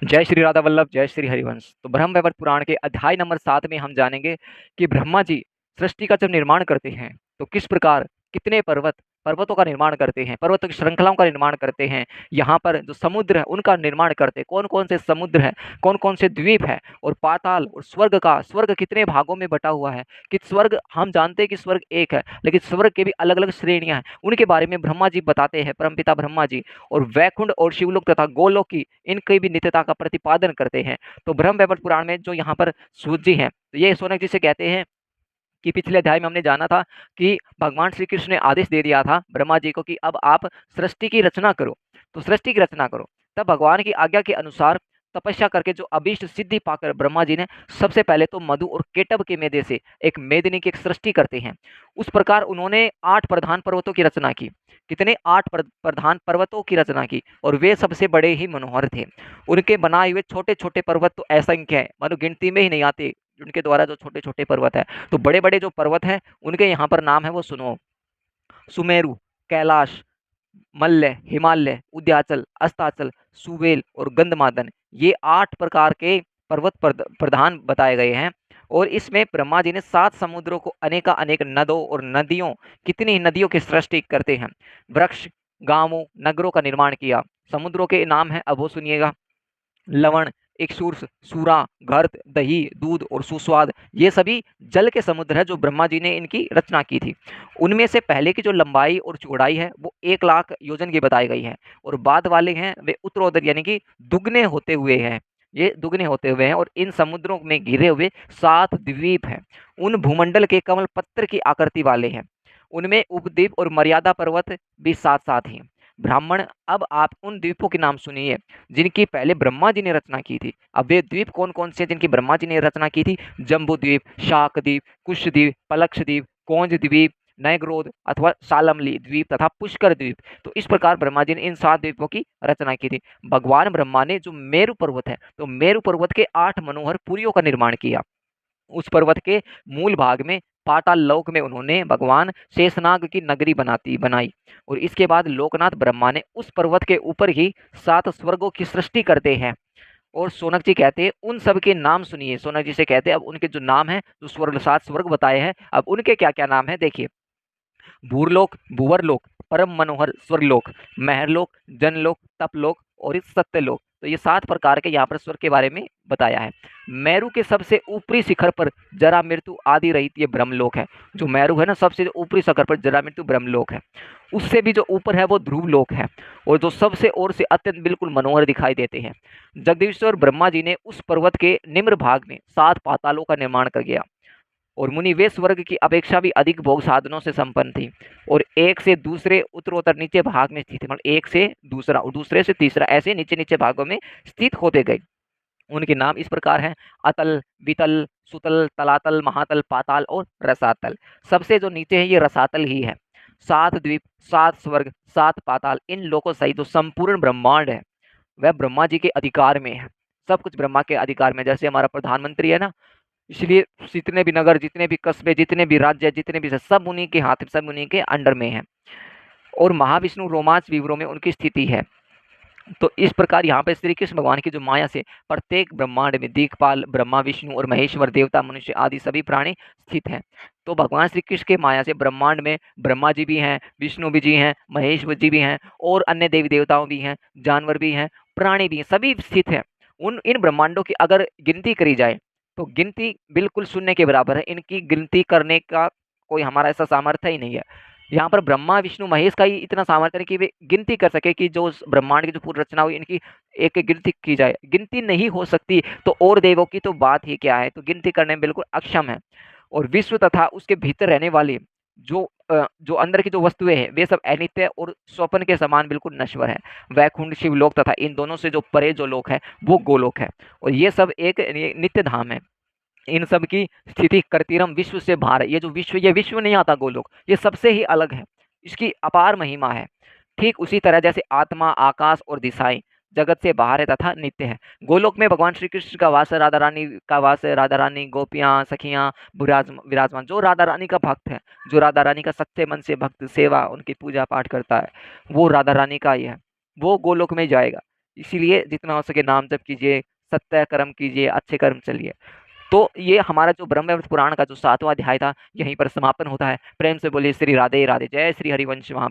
जय श्री राधा वल्लभ, जय श्री हरिवंश। तो ब्रह्म वैवर्त पुराण के अध्याय नंबर 7 में हम जानेंगे कि ब्रह्मा जी सृष्टि का जब निर्माण करते हैं तो किस प्रकार कितने पर्वतों का निर्माण करते हैं, पर्वतों की श्रृंखलाओं का निर्माण करते हैं। यहाँ पर जो समुद्र है उनका निर्माण करते हैं, कौन कौन से समुद्र है, कौन कौन से द्वीप है, और पाताल और स्वर्ग कितने भागों में बटा हुआ है। कि स्वर्ग हम जानते हैं कि स्वर्ग एक है, लेकिन स्वर्ग के भी अलग अलग श्रेणियां हैं, उनके बारे में ब्रह्मा जी बताते हैं, परमपिता ब्रह्मा जी। और वैकुंठ और शिवलोक तथा गोलोक की इनकी भी नित्यता का प्रतिपादन करते हैं। तो ब्रह्म वैवर्त पुराण में जो यहाँ पर सूत जी हैं, तो ये शौनक जी से कहते हैं कि पिछले अध्याय में हमने जाना था कि भगवान श्री कृष्ण ने आदेश दे दिया था ब्रह्मा जी को कि अब आप सृष्टि की रचना करो। तो सृष्टि की रचना करो, तब भगवान की आज्ञा के अनुसार तपस्या करके जो अभीष्ट सिद्धि पाकर ब्रह्मा जी ने सबसे पहले तो मधु और केटव के मेदे से एक मेदिनी की एक सृष्टि करते हैं। उस प्रकार उन्होंने 8 प्रधान पर्वतों की रचना की। कितने? 8 प्रधान पर्वतों की रचना की, और वे सबसे बड़े ही मनोहर थे। उनके बनाए हुए छोटे छोटे पर्वत तो असंख्य है, मानो गिनती में ही नहीं आते। उनके द्वारा जो छोटे छोटे पर्वत है, तो बड़े बड़े जो पर्वत हैं उनके यहाँ पर नाम है, वो सुनो। सुमेरु, कैलाश, मल्य, हिमालय, उद्याचल, अस्ताचल, सुवेल और गंधमादन, ये 8 प्रकार के पर्वत प्रधान बताए गए हैं। और इसमें ब्रह्मा जी ने 7 समुद्रों को अनेका अनेक नदों और नदियों, कितनी नदियों की सृष्टि करते हैं। वृक्ष, गांवों, नगरों का निर्माण किया। समुद्रों के नाम है, अब वो सुनिएगा। लवण, इक्षुर्स, सूरा, घर्त, दही, दूध और सुस्वाद, ये सभी जल के समुद्र है जो ब्रह्मा जी ने इनकी रचना की थी। उनमें से पहले की जो लंबाई और चौड़ाई है वो 1 लाख योजन की बताई गई है, और बाद वाले हैं वे उत्तरोत्तर यानी कि दुगने होते हुए हैं। ये दुगने होते हुए हैं, और इन समुद्रों में घिरे हुए 7 द्वीप हैं। उन भूमंडल के कमल पत्र की आकृति वाले हैं। उनमें उपद्वीप और मर्यादा पर्वत भी साथ साथ हैं। ब्राह्मण, अब आप उन द्वीपों के नाम सुनिए जिनकी पहले ब्रह्मा जी ने रचना की थी। अब वे द्वीप कौन कौन से जिनकी ब्रह्मा जी ने रचना की थी? जम्बू द्वीप, शाक द्वीप, कुश द्वीप, पलक्ष द्वीप, कौंज द्वीप, नयग्रोध अथवा सालमली द्वीप तथा पुष्कर द्वीप। तो इस प्रकार ब्रह्मा जी ने इन 7 द्वीपों की रचना की थी। भगवान ब्रह्मा ने जो मेरु पर्वत है, तो मेरु पर्वत के 8 मनोहर पुरियों का निर्माण किया। उस पर्वत के मूल भाग में पाताल लोक में उन्होंने भगवान शेषनाग की नगरी बनाई। और इसके बाद लोकनाथ ब्रह्मा ने उस पर्वत के ऊपर ही 7 स्वर्गों की सृष्टि करते हैं। और सोनक जी कहते हैं उन सब के नाम सुनिए। सोनक जी से कहते हैं अब उनके जो नाम है, जो स्वर्ग 7 स्वर्ग बताए हैं, अब उनके क्या क्या नाम है देखिए। भूरलोक, भूवरलोक, परम मनोहर स्वर्गलोक, महरलोक, जनलोक, तपलोक और इस सत्यलोक। तो ये 7 प्रकार के यहाँ पर स्वर्ग के बारे में बताया है। मेरु के सबसे ऊपरी शिखर पर जरा मृत्यु आदि रहित ये ब्रह्मलोक है। जो मेरु है ना, सबसे ऊपरी शिखर पर जरा मृत्यु ब्रह्मलोक है। उससे भी जो ऊपर है वो ध्रुव लोक है, और जो सबसे ओर से अत्यंत बिल्कुल मनोहर दिखाई देते हैं। जगदीश्वर ब्रह्मा जी ने उस पर्वत के निम्न भाग में 7 पातालों का निर्माण कर गया। और मुनि वे स्वर्ग की अपेक्षा भी अधिक भोग साधनों से संपन्न थी, और एक से दूसरे उत्तरोत्तर नीचे भाग में स्थित थे, मतलब एक से दूसरा और दूसरे से तीसरा ऐसे नीचे नीचे भागों में स्थित होते गए। उनके नाम इस प्रकार हैं: अतल, वितल, सुतल, तलातल, महातल, पाताल और रसातल। सबसे जो नीचे है ये रसातल ही है। 7 द्वीप, 7 स्वर्ग, 7 पाताल, इन लोकों सहित जो संपूर्ण ब्रह्मांड है वह ब्रह्मा जी के अधिकार में है। सब कुछ ब्रह्मा के अधिकार में। जैसे हमारा प्रधानमंत्री है ना, इसलिए जितने भी नगर, जितने भी कस्बे, जितने भी राज्य, जितने भी सब उन्हीं के हाथ, सब उन्हीं के अंडर में है। और महाविष्णु रोमांच विवरों में उनकी स्थिति है। तो इस प्रकार यहाँ पर श्री कृष्ण भगवान की जो माया से प्रत्येक ब्रह्मांड में दिक्पाल, ब्रह्मा, विष्णु और महेश्वर, देवता, मनुष्य आदि सभी प्राणी स्थित हैं। तो भगवान श्री कृष्ण के माया से ब्रह्मांड में ब्रह्मा जी भी हैं, विष्णु भी जी हैं, महेश्वर जी भी हैं, और अन्य देवी देवताओं भी हैं, जानवर भी हैं, प्राणी भी हैं, सभी स्थित हैं। उन इन ब्रह्मांडों की अगर गिनती करी जाए तो गिनती बिल्कुल शून्य के बराबर है। इनकी गिनती करने का कोई हमारा ऐसा सामर्थ्य ही नहीं है। यहाँ पर ब्रह्मा, विष्णु, महेश का ही इतना सामर्थ्य है कि वे गिनती कर सके कि जो ब्रह्मांड की जो पूरी रचना हुई इनकी एक एक गिनती की जाए, गिनती नहीं हो सकती। तो और देवों की तो बात ही क्या है, तो गिनती करने में बिल्कुल अक्षम है। और विश्व तथा उसके भीतर रहने वाले जो अंदर की जो वस्तुएं हैं वे सब अनित्य और स्वप्न के समान बिल्कुल नश्वर है। वैकुंठ, शिवलोक तथा इन दोनों से जो परे जो लोक है वो गोलोक है, और ये सब एक नित्य धाम है। इन सब की स्थिति कर्तिरम विश्व से बाहर है। ये जो विश्व, ये विश्व नहीं आता गोलोक, ये सबसे ही अलग है। इसकी अपार महिमा है। ठीक उसी तरह जैसे आत्मा, आकाश और दिशाएं जगत से बाहर है तथा नित्य है। गोलोक में भगवान श्री कृष्ण का वास है, राधा रानी का वास है, राधा रानी, गोपियां, सखियां विराजमान। जो राधा रानी का भक्त है, जो राधा रानी का सच्चे मन से भक्त सेवा उनकी पूजा पाठ करता है, वो राधा रानी का ही है, वो गोलोक में जाएगा। इसीलिए जितना हो सके नाम जप कीजिए, सत्य कर्म कीजिए, अच्छे कर्म चलिए। तो ये हमारा जो ब्रह्मवैवर्त पुराण का जो 7वां अध्याय था, यहीं पर समापन होता है। प्रेम से बोलिए श्री राधे राधे। जय श्री हरिवंश। वहाँ